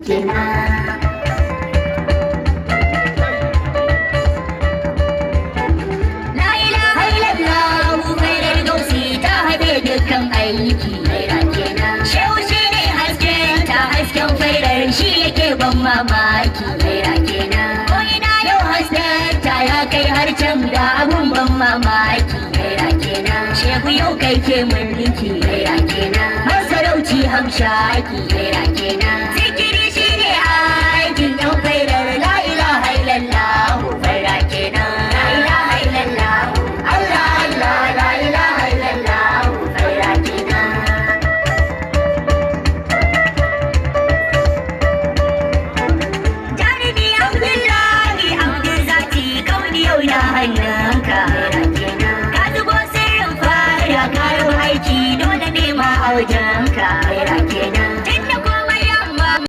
kenan. La ilaha illallah khairar gausi ta haɗe dukkan aiki naira kenan. Shehu shi ne hasken ta hasken fairar shi yake ban mamaki naira kenan. Ko ina yau hasken ta ya kai har can da abun ban mamaki naira kenan. Shehu yau kai ke mulki naira kenan. Masarauci hamshaki naira kenan.